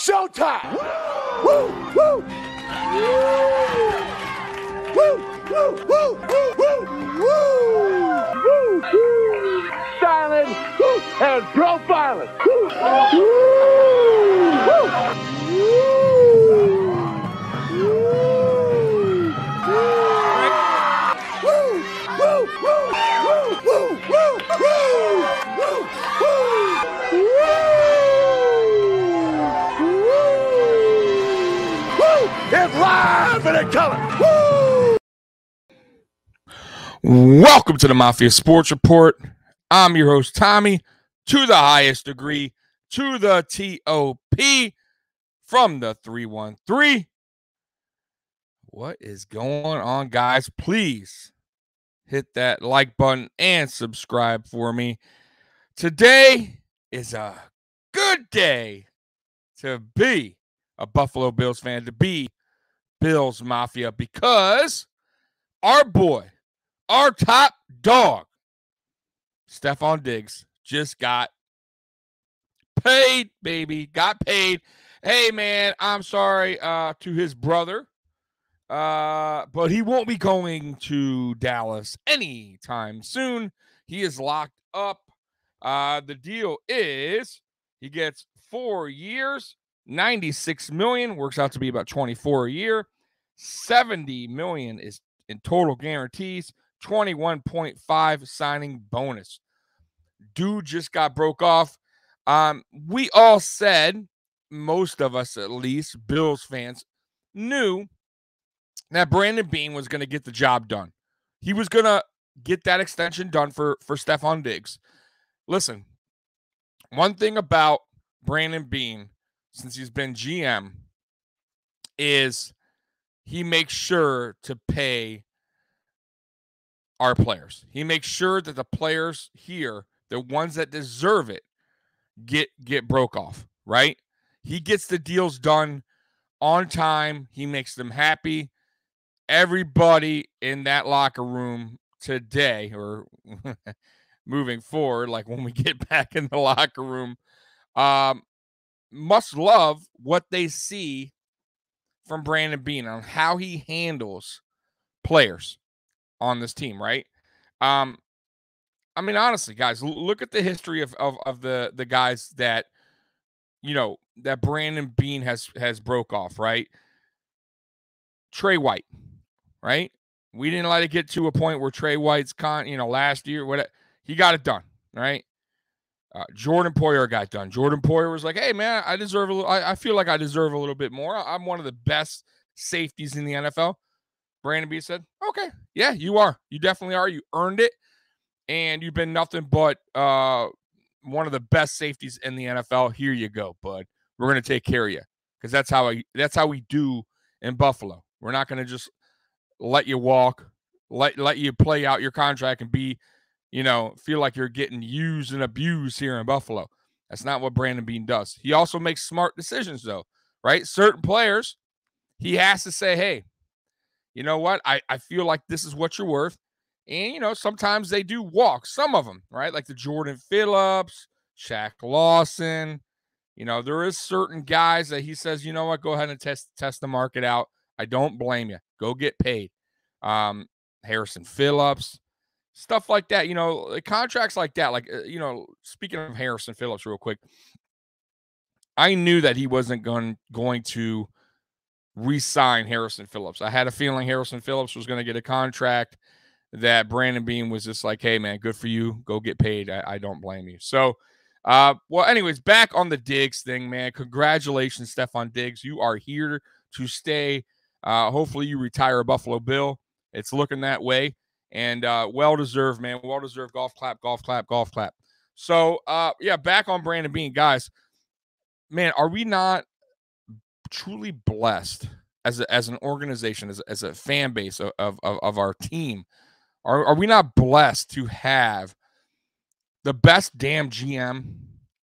showtime! Woo! Woo! Woo! Woo! Woo! Woo! Woo! Woo! Silent and profiling. It's live and in color. Woo! Welcome to the Mafia Sports Report. I'm your host, Tommy, to the highest degree, to the TOP from the 313. What is going on, guys? Please hit that like button and subscribe for me. Today is a good day to be a Buffalo Bills fan, to be Bills Mafia, because our boy, our top dog, Stefon Diggs, just got paid, baby. Got paid. Hey, man, I'm sorry to his brother, but he won't be going to Dallas anytime soon. He is locked up. The deal is he gets 4 years, $96 million, works out to be about $24 a year. $70 million is in total guarantees, 21.5 signing bonus. Dude just got broke off. We all said, most of us at least, Bills fans, knew that Brandon Beane was going to get the job done. He was going to get that extension done for Stefon Diggs. Listen, one thing about Brandon Beane, since he's been GM, is he makes sure to pay our players. He makes sure that the players here, the ones that deserve it, get broke off, right? He gets the deals done on time. He makes them happy. Everybody in that locker room today, or moving forward, like when we get back in the locker room, must love what they see from Brandon Beane on how he handles players on this team, right? I mean, honestly, guys, look at the history of the guys that, you know, that Brandon Beane has broke off, right? Trey White, right? We didn't let it get to a point where Trey White's last year, he got it done, right? Jordan Poyer got done. Jordan Poyer was like, hey, man, I deserve a little. I feel like I deserve a little bit more. I'm one of the best safeties in the NFL. Brandon Beane said, okay, yeah, you are. You definitely are. You earned it. And you've been nothing but one of the best safeties in the NFL. Here you go, bud. We're going to take care of you, because that's how we do in Buffalo. We're not going to just let you walk, let you play out your contract and be, feel like you're getting used and abused here in Buffalo. That's not what Brandon Beane does. He also makes smart decisions, though, right? Certain players, he has to say, hey, you know what? I feel like this is what you're worth. And, sometimes they do walk, some of them, right? Like the Jordan Phillips, Shaq Lawson. There is certain guys that he says, you know what, go ahead and test the market out. I don't blame you. Go get paid. Harrison Phillips, stuff like that. Contracts like that. Like, speaking of Harrison Phillips real quick, I knew that he wasn't going to re-sign Harrison Phillips. I had a feeling Harrison Phillips was going to get a contract that Brandon Beane was just like, hey, man, good for you. Go get paid. I don't blame you. So, anyways, back on the Diggs thing, man. Congratulations, Stefon Diggs. You are here to stay. Hopefully you retire a Buffalo Bill. It's looking that way. And well-deserved, man. Well-deserved. Golf clap, golf clap, golf clap. So, back on Brandon Beane, guys. Man, are we not truly blessed as an organization, as a fan base of our team? Are we not blessed to have the best damn GM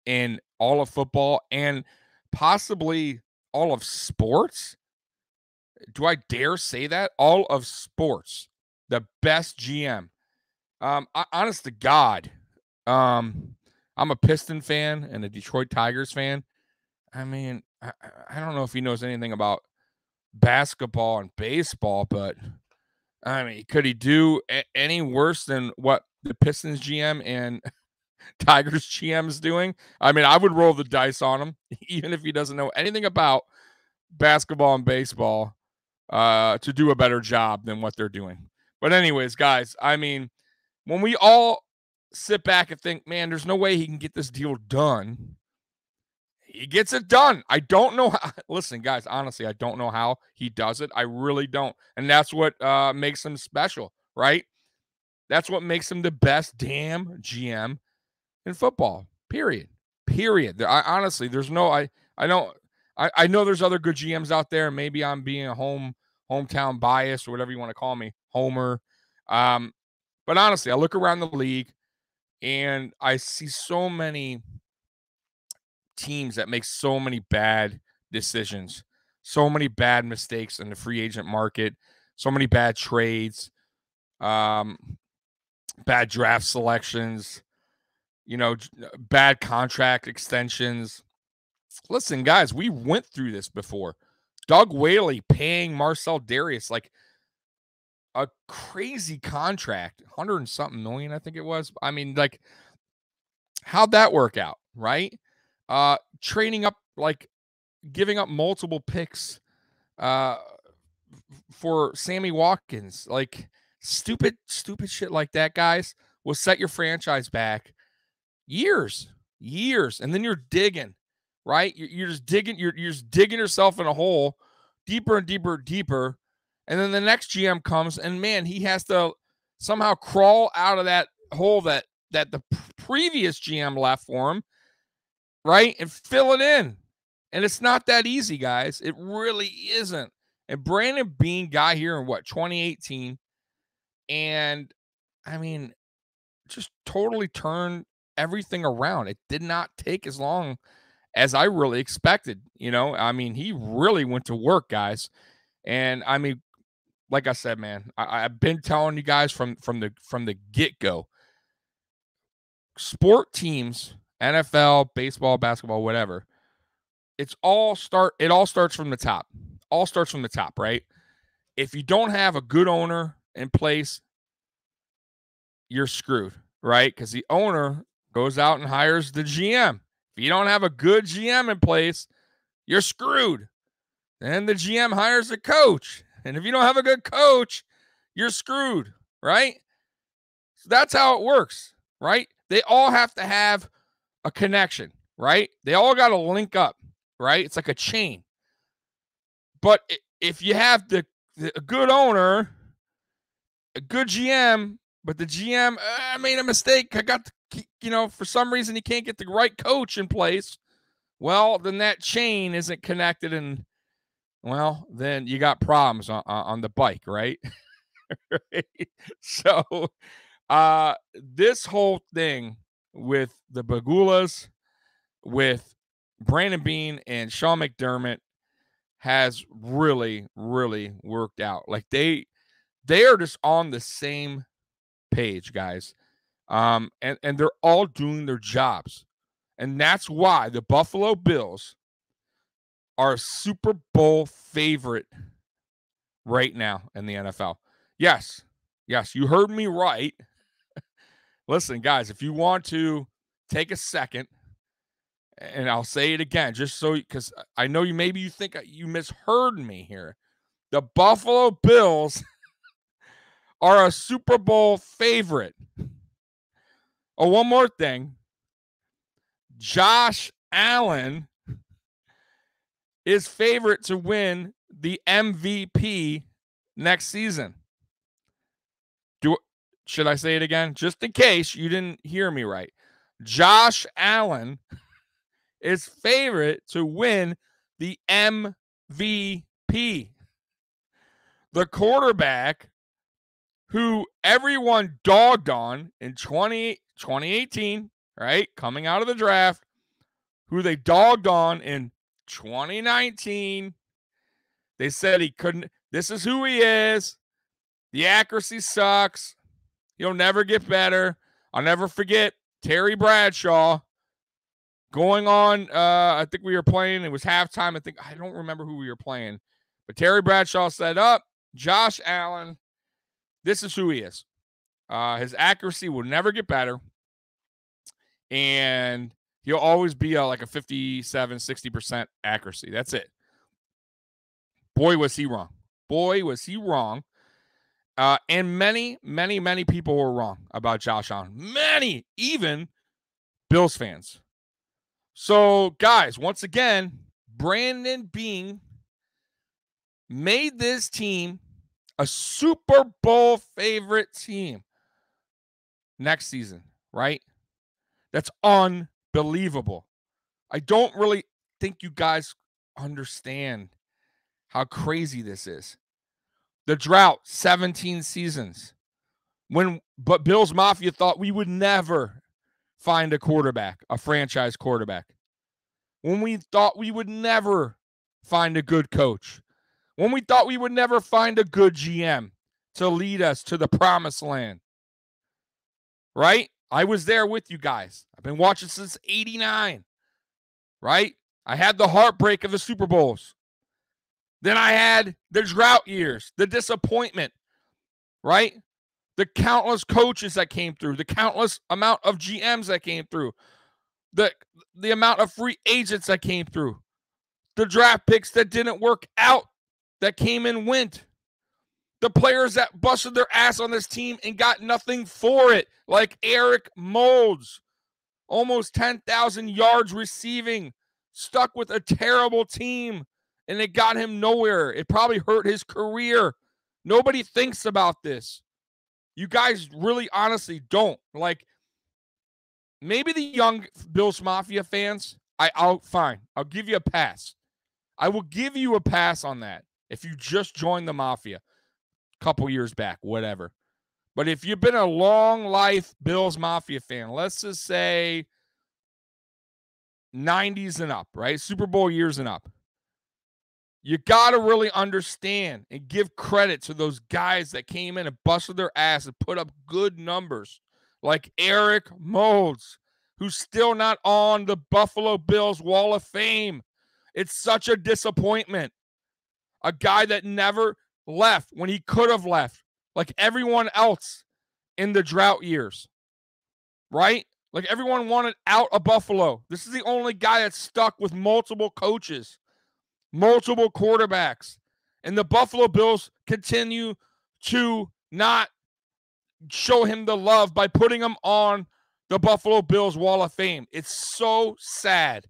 in all of football and possibly all of sports? Do I dare say that? All of sports, the best GM. Honest to God, I'm a Piston fan and a Detroit Tigers fan. I mean, I don't know if he knows anything about basketball and baseball, but I mean, could he do any worse than what the Pistons GM and Tigers GM is doing? I mean, I would roll the dice on him, even if he doesn't know anything about basketball and baseball, to do a better job than what they're doing. But anyways, guys, I mean, when we all sit back and think, man, there's no way he can get this deal done, he gets it done. I don't know how. Listen, guys, honestly, I don't know how he does it. I really don't. And that's what makes him special, right? That's what makes him the best damn GM in football, period. Honestly, there's no, I know there's other good GMs out there. Maybe I'm being a hometown bias or whatever you want to call me, homer. But honestly, I look around the league and I see so many teams that make so many bad decisions, so many bad mistakes in the free agent market, so many bad trades, bad draft selections, bad contract extensions. Listen, guys, we went through this before. Doug Whaley paying Marcel Darius like a crazy contract, 100 and something million, I think it was. I mean, like, how'd that work out, right? Trading up, like giving up multiple picks for Sammy Watkins, like stupid shit like that, guys, will set your franchise back years. And then you're digging, right? You're just digging, you're just digging yourself in a hole deeper and deeper. And then the next GM comes and man, he has to somehow crawl out of that hole that the previous GM left for him, right? And fill it in. And it's not that easy, guys. It really isn't. And Brandon Beane got here in 2018. And I mean, just totally turned everything around. It did not take as long as I really expected. I mean, he really went to work, guys. And I mean, like I said, man, I've been telling you guys from the get-go, sport teams, NFL, baseball, basketball, whatever, it all starts from the top. All starts from the top, right? If you don't have a good owner in place, you're screwed, right? Because the owner goes out and hires the GM. If you don't have a good GM in place, you're screwed. Then the GM hires a coach. And if you don't have a good coach, you're screwed, right? So that's how it works, right? They all have to have a connection, right? They all got to link up, right? It's like a chain. But if you have a good owner, a good GM, but the GM made a mistake, for some reason he can't get the right coach in place, well, then that chain isn't connected, and well, then you got problems on the bike, right? Right? So this whole thing with the Bagulas, with Brandon Beane and Sean McDermott has really, really worked out. Like they are just on the same page, guys. And they're all doing their jobs. And that's why the Buffalo Bills are a Super Bowl favorite right now in the NFL. Yes, you heard me right. Listen, guys, if you want to take a second, and I'll say it again, just so, because I know you think you misheard me here. The Buffalo Bills are a Super Bowl favorite. Oh, one more thing. Josh Allen is favorite to win the MVP next season. Should I say it again? Just in case you didn't hear me right. Josh Allen is favorite to win the MVP. The quarterback who everyone dogged on in 2018, right? Coming out of the draft, who they dogged on in 2019. They said he couldn't. This is who he is. The accuracy sucks. He'll never get better. I'll never forget Terry Bradshaw Going on, I think we were playing. It was halftime. I don't remember who we were playing. But Terry Bradshaw said, up, Josh Allen, this is who he is. His accuracy will never get better. And he'll always be like a 57, 60% accuracy. That's it. Boy, was he wrong. Boy, was he wrong. And many, many, many people were wrong about Josh Allen. Many, even Bills fans. So, guys, once again, Brandon Beane made this team a Super Bowl favorite team next season, right? That's unbelievable. I don't really think you guys understand how crazy this is. The drought, 17 seasons. But Bills Mafia thought we would never find a quarterback, a franchise quarterback. When we thought we would never find a good coach. When we thought we would never find a good GM to lead us to the promised land. Right? I was there with you guys. I've been watching since 89. Right? I had the heartbreak of the Super Bowls. Then I had the drought years, the disappointment. Right? The countless coaches that came through, the countless amount of GMs that came through, the amount of free agents that came through, the draft picks that didn't work out, that came and went, the players that busted their ass on this team and got nothing for it, like Eric Moulds, almost 10,000 yards receiving, stuck with a terrible team, and it got him nowhere. It probably hurt his career. Nobody thinks about this. You guys really honestly don't. Like, maybe the young Bills Mafia fans, I'll give you a pass. I will give you a pass on that if you just joined the Mafia a couple years back, whatever. But if you've been a long life Bills Mafia fan, let's just say 90s and up, right? Super Bowl years and up. You got to really understand and give credit to those guys that came in and busted their ass and put up good numbers, like Eric Moulds, who's still not on the Buffalo Bills Wall of Fame. It's such a disappointment. A guy that never left when he could have left, like everyone else in the drought years, right? Like everyone wanted out of Buffalo. This is the only guy that's stuck with multiple coaches, multiple quarterbacks. And the Buffalo Bills continue to not show him the love by putting him on the Buffalo Bills Wall of Fame. It's so sad.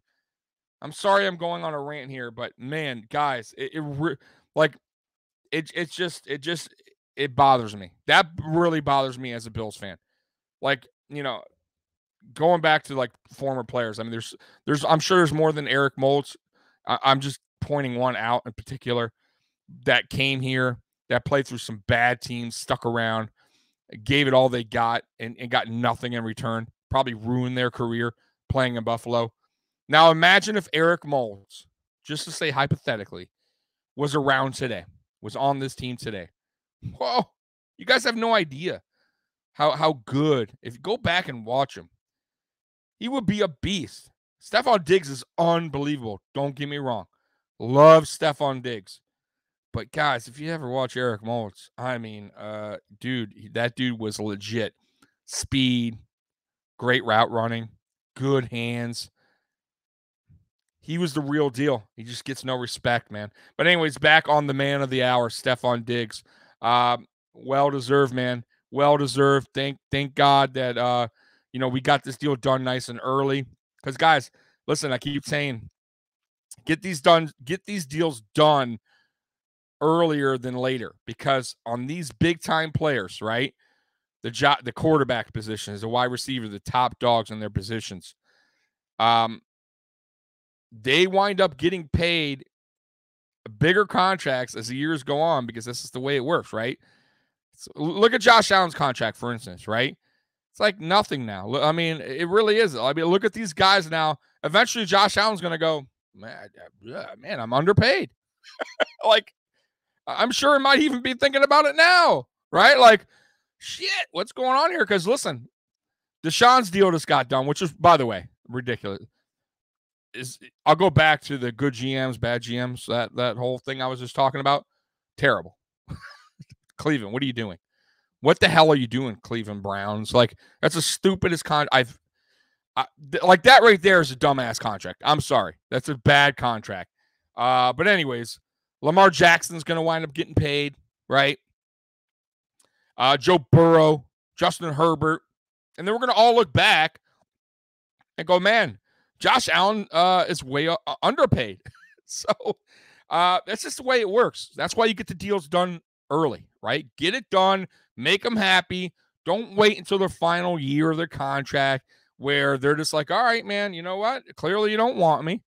I'm sorry I'm going on a rant here, but man, guys, it bothers me. That really bothers me as a Bills fan. Like, going back to like former players. I mean, I'm sure there's more than Eric Moulds. I'm just pointing one out in particular that came here, that played through some bad teams, stuck around, gave it all they got, and got nothing in return. Probably ruined their career playing in Buffalo. Now imagine if Eric Moulds, just to say hypothetically, was around today, was on this team today. Whoa, you guys have no idea how good. If you go back and watch him, he would be a beast. Stefon Diggs is unbelievable. Don't get me wrong. Love Stefon Diggs. But guys, if you ever watch Eric Moulds, I mean, that dude was legit. Speed, great route running, good hands. He was the real deal. He just gets no respect, man. But anyways, back on the man of the hour, Stefon Diggs. Well-deserved, man. Well-deserved. Thank God that, we got this deal done nice and early. Because, guys, listen, I keep saying, get these deals done earlier than later. Because on these big-time players, right, the quarterback position, the wide receiver, the top dogs in their positions, they wind up getting paid bigger contracts as the years go on because this is the way it works, right? So look at Josh Allen's contract, for instance, right? It's like nothing now. I mean, it really is. I mean, look at these guys now. Eventually, Josh Allen's going to go, man, I'm underpaid. Like, I'm sure he might even be thinking about it now, right? Like, shit, what's going on here? Because, listen, Deshaun's deal just got done, which is, by the way, ridiculous. I'll go back to the good GMs, bad GMs, that whole thing I was just talking about. Terrible. Cleveland, what are you doing? What the hell are you doing, Cleveland Browns? Like, that's the stupidest like that right there is a dumbass contract. I'm sorry. That's a bad contract. But anyways, Lamar Jackson's going to wind up getting paid, right? Joe Burrow, Justin Herbert. And then we're going to all look back and go, man, Josh Allen is way underpaid. So that's just the way it works. That's why you get the deals done early, right? Get it done. Make them happy. Don't wait until the final year of their contract where they're just like, all right, man, you know what? Clearly you don't want me,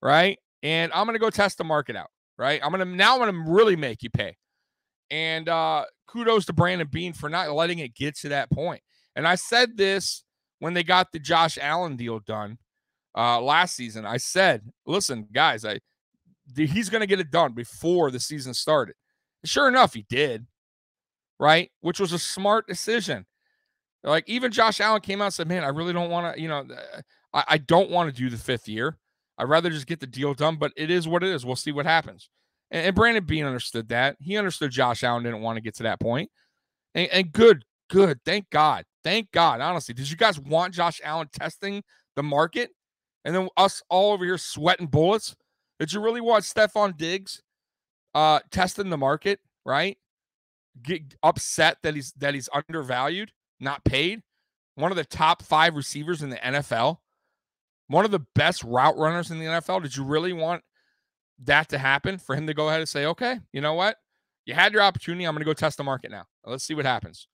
right? And I'm going to go test the market out, right? I'm going to really make you pay. And kudos to Brandon Beane for not letting it get to that point. And I said this when they got the Josh Allen deal done last season. I said, listen, guys, he's going to get it done before the season started. Sure enough, he did, right? Which was a smart decision. Like, even Josh Allen came out and said, man, I really don't want to, I don't want to do the 5th year. I'd rather just get the deal done, but it is what it is. We'll see what happens. And Brandon Beane understood that. He understood Josh Allen didn't want to get to that point. And good. Thank God. Honestly, did you guys want Josh Allen testing the market? And then us all over here sweating bullets? Did you really want Stefon Diggs testing the market, right? Get upset that he's undervalued, not paid. One of the top 5 receivers in the NFL. One of the best route runners in the NFL. Did you really want that to happen for him to go ahead and say, okay, you know what? You had your opportunity. I'm going to go test the market now. Let's see what happens.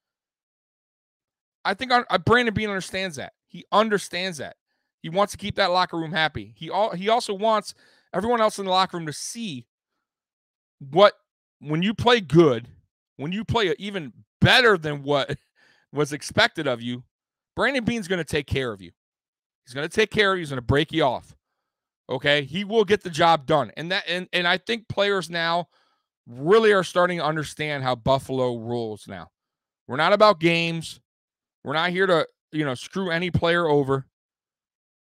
I think Brandon Beane understands that. He understands that. He wants to keep that locker room happy. He also wants everyone else in the locker room to see when you play good, when you play even better than what was expected of you, Brandon Beane's going to take care of you. He's going to take care of you. He's going to break you off. Okay? He will get the job done. And I think players now really are starting to understand how Buffalo rules now. We're not about games. We're not here to, screw any player over.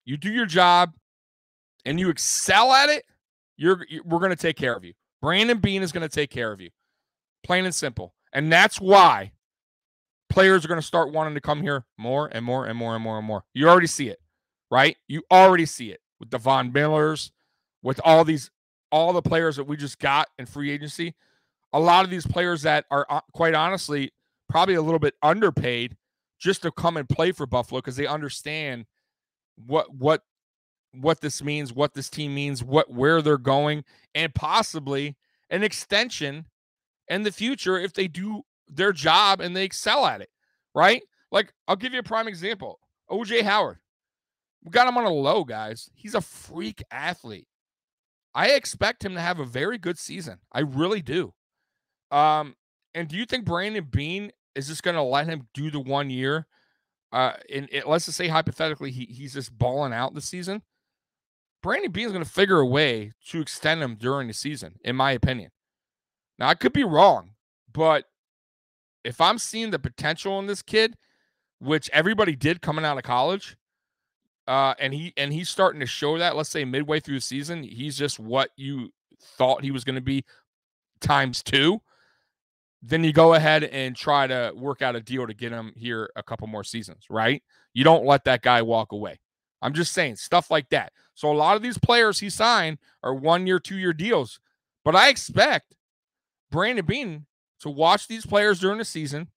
You do your job and you excel at it, we're going to take care of you. Brandon Beane is going to take care of you. Plain and simple. And that's why players are going to start wanting to come here more and more and more and more and more. You already see it, right? You already see it with the Von Millers, with all the players that we just got in free agency. A lot of these players that are, quite honestly, probably a little bit underpaid just to come and play for Buffalo because they understand what this means, what this team means, where they're going, and possibly an extension in the future if they do their job and they excel at it, right? Like, I'll give you a prime example. O.J. Howard. We got him on a low, guys. He's a freak athlete. I expect him to have a very good season. I really do. And do you think Brandon Beane is just going to let him do the 1 year? Let's just say hypothetically he's just balling out this season. Brandon Beane is going to figure a way to extend him during the season, in my opinion. Now, I could be wrong, but if I'm seeing the potential in this kid, which everybody did coming out of college, and he's starting to show that, let's say midway through the season, he's just what you thought he was going to be times 2, then you go ahead and try to work out a deal to get him here a couple more seasons, right? You don't let that guy walk away. I'm just saying stuff like that. So a lot of these players he signed are 1 year, 2 year deals, but I expect Brandon Beane to watch these players during the season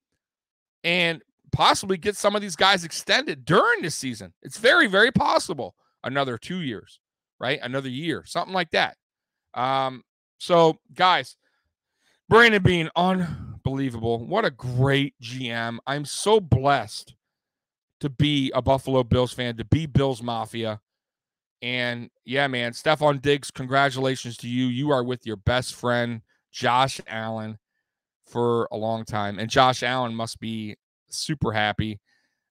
and possibly get some of these guys extended during the season. It's very, very possible. Another 2 years, right? Another year, something like that. So, guys, Brandon Beane, unbelievable. What a great GM. I'm so blessed to be a Buffalo Bills fan, to be Bills Mafia. And, yeah, man, Stefon Diggs, congratulations to you. You are with your best friend, Josh Allen, for a long time. And Josh Allen must be super happy.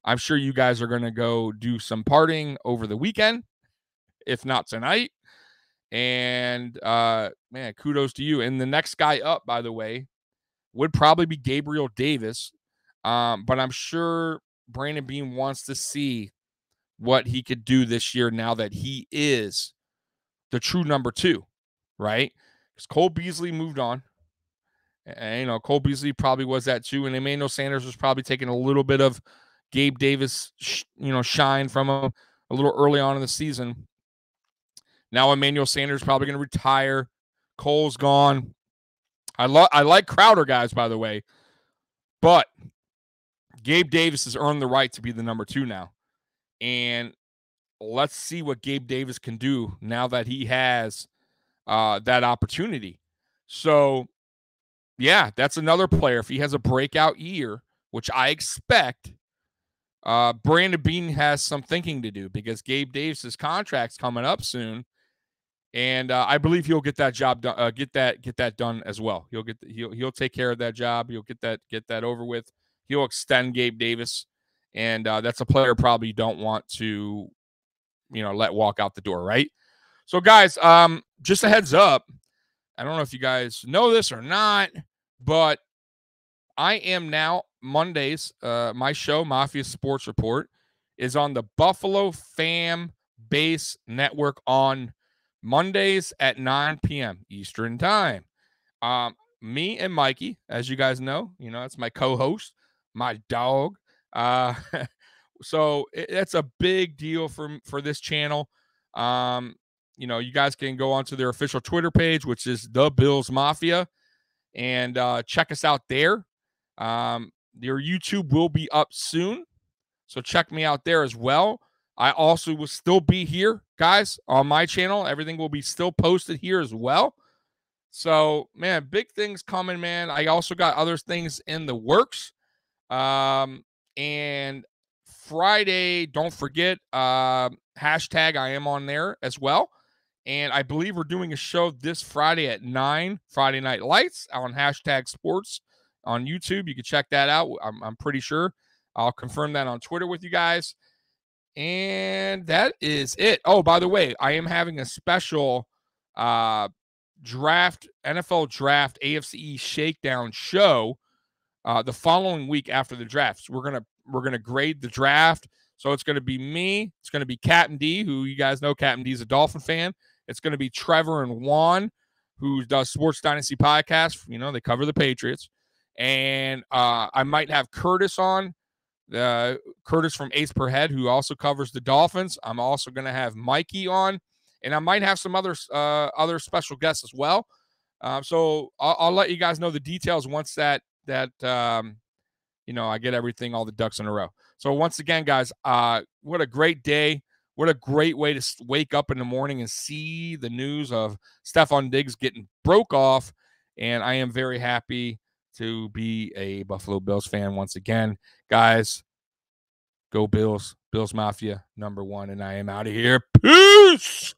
I'm sure you guys are going to go do some partying over the weekend, if not tonight. And, man, kudos to you. And the next guy up, by the way, would probably be Gabriel Davis. But I'm sure Brandon Beane wants to see what he could do this year now that he is the true number 2, right? Because Cole Beasley moved on. And, Cole Beasley probably was that too. And Emmanuel Sanders was probably taking a little bit of Gabe Davis, shine from him a little early on in the season. Now Emmanuel Sanders probably going to retire. Cole's gone. I like Crowder, guys, by the way. But Gabe Davis has earned the right to be the number 2 now. And let's see what Gabe Davis can do now that he has that opportunity. So, yeah, that's another player. If he has a breakout year, which I expect, Brandon Beane has some thinking to do because Gabe Davis's contract's coming up soon, and I believe he'll get that job done. Get that done as well. He'll take care of that job. He'll get that over with. He'll extend Gabe Davis, and that's a player probably you don't want to, let walk out the door, right? So, guys, just a heads up. I don't know if you guys know this or not, but I am now Mondays. My show, Mafia Sports Report, is on the Buffalo Fan Base Network on Mondays at 9 p.m. Eastern Time. Me and Mikey, as you guys know, it's my co-host, my dog. So it's a big deal for this channel. You guys can go onto their official Twitter page, which is The Bills Mafia, and check us out there. Your YouTube will be up soon, so check me out there as well. I also will still be here, guys, on my channel. Everything will be still posted here as well. So, man, big things coming, man. I also got other things in the works. And Friday, don't forget, hashtag I am on there as well. And I believe we're doing a show this Friday at 9, Friday Night Lights, on hashtag sports on YouTube. You can check that out. I'm pretty sure. I'll confirm that on Twitter with you guys. And that is it. Oh, by the way, I am having a special NFL draft AFC Shakedown show the following week after the draft. So we're gonna grade the draft. So it's gonna be me. It's gonna be Captain D, who you guys know. Captain D is a Dolphin fan. It's gonna be Trevor and Juan, who does Sports Dynasty podcast. They cover the Patriots. And I might have Curtis on. Curtis from Ace Per Head, who also covers the Dolphins. I'm also going to have Mikey on, and I might have some other special guests as well. So I'll let you guys know the details once that I get everything, all the ducks in a row. So once again, guys, what a great day. What a great way to wake up in the morning and see the news of Stefon Diggs getting broke off. And I am very happy to be a Buffalo Bills fan once again. Guys, go Bills. Bills Mafia, #1. And I am out of here. Peace!